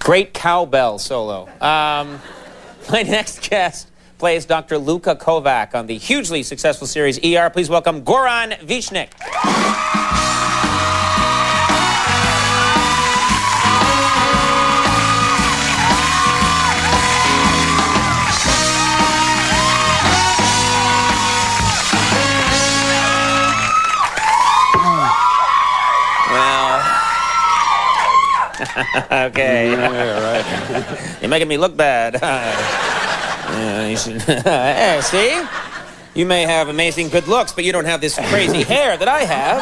Great cowbell solo. My next guest plays Dr. Luka Kovac on the hugely successful series ER. Please welcome Goran Visjnic. Okay. Yeah, right. You're making me look bad. You should. Hey, see? You may have amazing good looks, but you don't have this crazy hair that I have.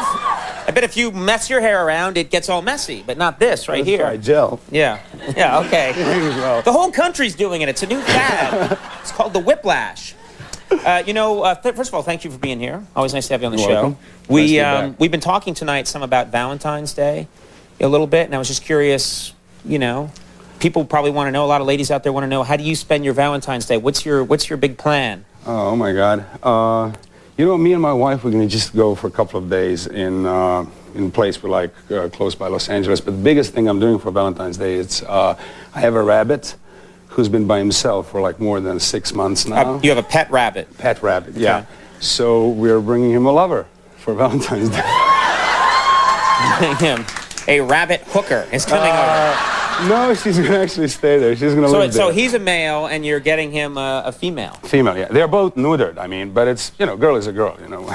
I bet if you mess your hair around, it gets all messy, but not this right here. Right, gel. Yeah. Yeah, okay. Well. The whole country's doing it. It's a new fad. It's called the whiplash. First of all, thank you for being here. Always nice to have you on the You're show. welcome. We've been talking tonight some about Valentine's Day a little bit, and I was just curious, you know, people probably want to know, a lot of ladies out there want to know, how do you spend your Valentine's Day? What's your big plan? Oh my God. You know, me and my wife, we're gonna just go for a couple of days in a place we like close by Los Angeles. But the biggest thing I'm doing for Valentine's Day is I have a rabbit who's been by himself for like more than 6 months now. You have a pet rabbit? Pet rabbit, yeah. Okay. So we're bringing him a lover for Valentine's Day. Him. A rabbit hooker is coming over. No, she's gonna actually stay there. She's gonna live there. So he's a male, and you're getting him a female. Female, yeah. They're both neutered. I mean, but it's, you know, girl is a girl, you know.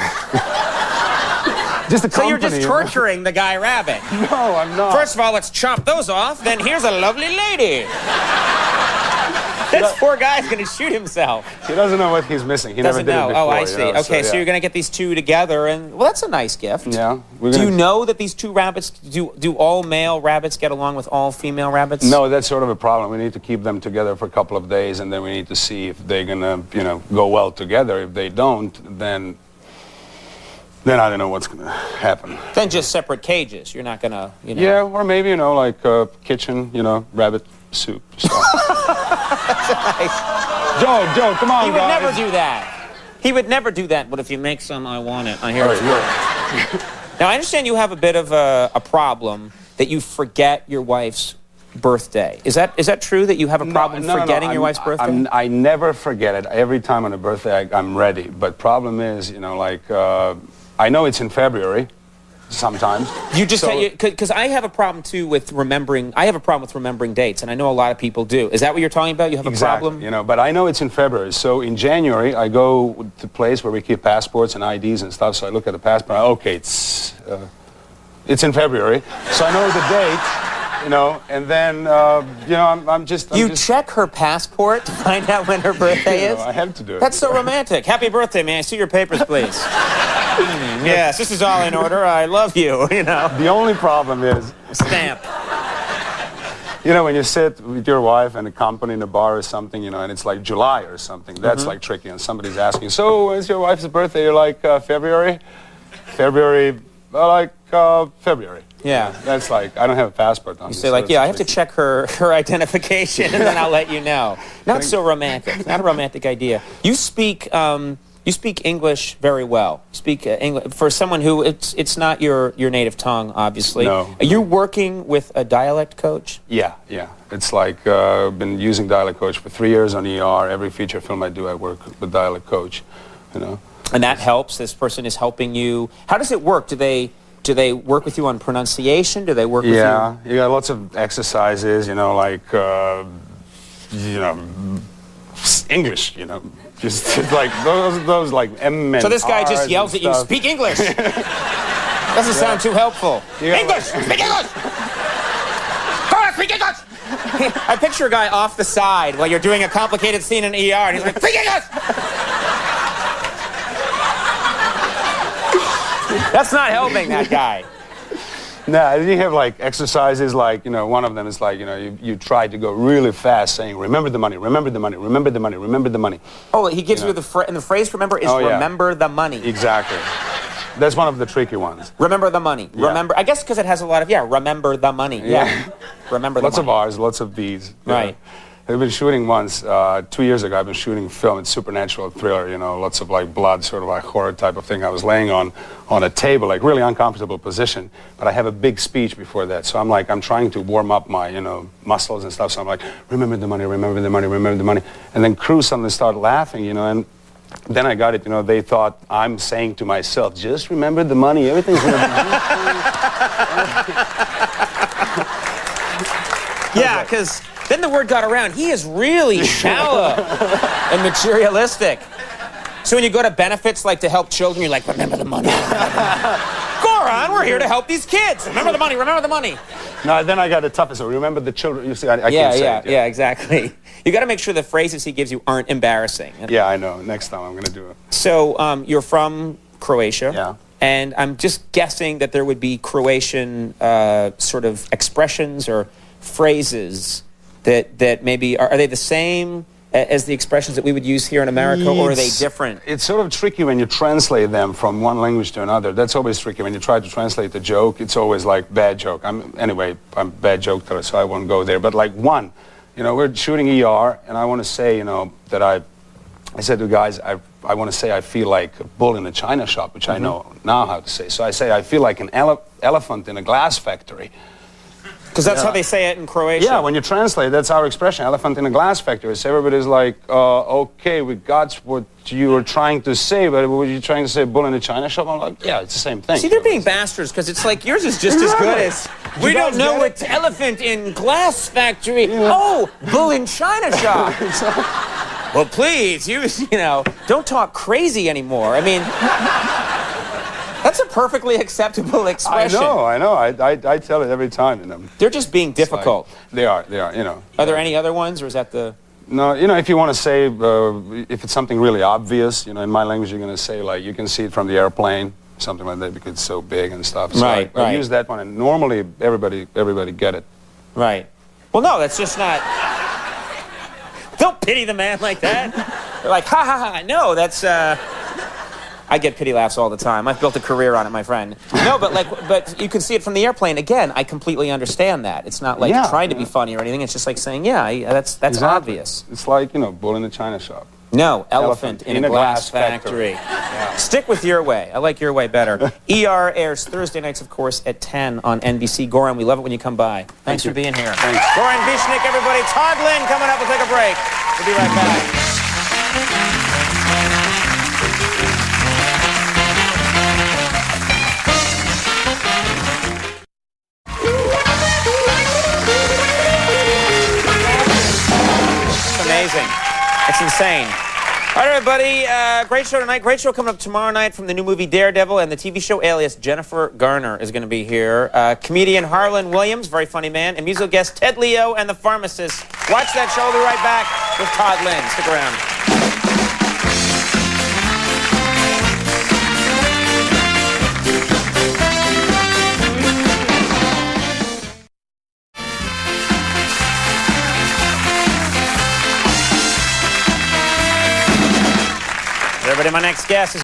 Just a company. So you're just torturing the guy rabbit. No, I'm not. First of all, let's chop those off. Then here's a lovely lady. This poor guy's going to shoot himself. He doesn't know what he's missing. He Doesn't never did know. it before. Oh, I see. You know, Okay, so yeah. you're going to get these two together, and well, that's a nice gift. Yeah. Do you know that these two rabbits, do all male rabbits get along with all female rabbits? No, that's sort of a problem. We need to keep them together for a couple of days, and then we need to see if they're gonna, you know, go well together. If they don't, then I don't know what's gonna happen. Then just separate cages. You're not gonna, you know. Yeah, or maybe, you know, like kitchen, you know, rabbit soup. So. Nice. Joe, come on, He would guys. never do that. He would never do that, but if you make some, I want it. I hear All it. right, Now, I understand you have a bit of a problem that you forget your wife's birthday. Is that true, that you have a problem forgetting your wife's birthday? I never forget it. Every time on a birthday, I'm ready. But problem is, you know, like, I know it's in February sometimes. You just because I have a problem too with remembering. I have a problem with remembering dates, and I know a lot of people do. Is that what you're talking about? You have a problem? You know, but I know it's in February. So in January, I go to a place where we keep passports and IDs and stuff. So I look at the passport. Okay, it's in February. So I know the date. You know, and then, you know, I'm just... You check her passport to find out when her birthday is? You know, I have to do it. That's so romantic. Happy birthday, may I see your papers, please? Yes, this is all in order. I love you, you know. The only problem is... Stamp. You know, when you sit with your wife and a company in a bar or something, you know, and it's like July or something, that's like tricky. And somebody's asking, so when's your wife's birthday? You're like, February? February. Yeah. That's like, I don't have a passport on. You say like, yeah, I have to check her identification, and then I'll let you know. Not so romantic. Not a romantic idea. You speak English very well. You speak English for someone who it's not your native tongue, obviously. No. Are you working with a dialect coach? Yeah. It's like I've been using dialect coach for 3 years on ER. Every feature film I do, I work with dialect coach. You know. And that helps. This person is helping you. How does it work? Do they work with you on pronunciation? Do they work with you? Yeah, you got lots of exercises, you know, like, you know, English, you know, just like those like M and So this guy Rs just yells at you, stuff. speak English. Doesn't sound too helpful. English, speak English. Go on, speak English. I picture a guy off the side while you're doing a complicated scene in ER, and he's like, speak English. That's not helping that guy. No, you have like exercises like, you know, one of them is like, you know, you try to go really fast saying, remember the money, remember the money, remember the money, remember the money. Oh, he gives you the phrase remember is remember the money. Exactly. That's one of the tricky ones. Remember the money. Yeah. Remember, I guess because it has a lot of, remember the money. Yeah. Remember the lots money. Lots of R's, lots of B's. Right. I've been shooting once, 2 years ago, I've been shooting film. It's supernatural thriller, you know, lots of like blood, sort of like horror type of thing. I was laying on a table, like really uncomfortable position, but I have a big speech before that. So I'm trying to warm up my, you know, muscles and stuff. So I'm like, remember the money, remember the money, remember the money. And then crew suddenly started laughing, you know, and then I got it, you know, they thought I'm saying to myself, just remember the money, everything's going to be Yeah, because then the word got around, he is really shallow and materialistic. So when you go to benefits, like to help children, you're like, remember the money. Goran, we're here to help these kids. Remember the money, remember the money. No, then I got the toughest. So remember the children. You see, I can't say it. Yeah, exactly. You got to make sure the phrases he gives you aren't embarrassing. Yeah, I know. Next time I'm going to do it. So you're from Croatia. Yeah. And I'm just guessing that there would be Croatian sort of expressions or phrases that maybe, are they the same as the expressions that we would use here in America, or are they different? It's sort of tricky when you translate them from one language to another. That's always tricky. When you try to translate a joke, it's always like bad joke. I'm a bad joker, so I won't go there. But like one, you know, we're shooting ER, and I want to say, you know, that I said to the guys, I want to say I feel like a bull in a china shop, which I know now how to say. So I say I feel like an elephant in a glass factory. Because that's how they say it in Croatia. Yeah, when you translate, that's our expression, elephant in a glass factory. So everybody's like, okay, we got what you were trying to say, but were you trying to say bull in a china shop? I'm like, yeah, it's the same thing. See, they're being bastards, because it's like yours is just as good as... We don't know what elephant in glass factory. Yeah. Oh, bull in china shop. Well, please, you know, don't talk crazy anymore. I mean... That's a perfectly acceptable expression. I know. I tell it every time. You know. They're just being difficult. Like, they are, you know. Are there any other ones, or is that the... No, you know, if you want to say, if it's something really obvious, you know, in my language you're going to say, like, you can see it from the airplane, something like that, because it's so big and stuff. So right. I use that one, and normally everybody get it. Right. Well, no, that's just not... Don't pity the man like that. They're like, ha, ha, ha. No, that's... I get pity laughs all the time. I've built a career on it, my friend. No, but you can see it from the airplane. Again, I completely understand that. It's not like trying to be funny or anything. It's just like saying, that's exactly. Obvious. It's like, you know, bull in a china shop. No, elephant in a glass factory. Yeah. Stick with your way. I like your way better. ER airs Thursday nights, of course, at 10 on NBC. Goran, we love it when you come by. Thanks for being here. Thanks. Goran Visjnic, everybody. Todd Lynn coming up. We'll take a break. We'll be right back. Amazing. It's insane. All right, everybody. Great show tonight. Great show coming up tomorrow night from the new movie Daredevil and the TV show Alias. Jennifer Garner is going to be here. Comedian Harlan Williams, very funny man, and musical guest Ted Leo and the Pharmacist. Watch that show. We'll be right back with Todd Lynn. Stick around. Everybody, my next guest is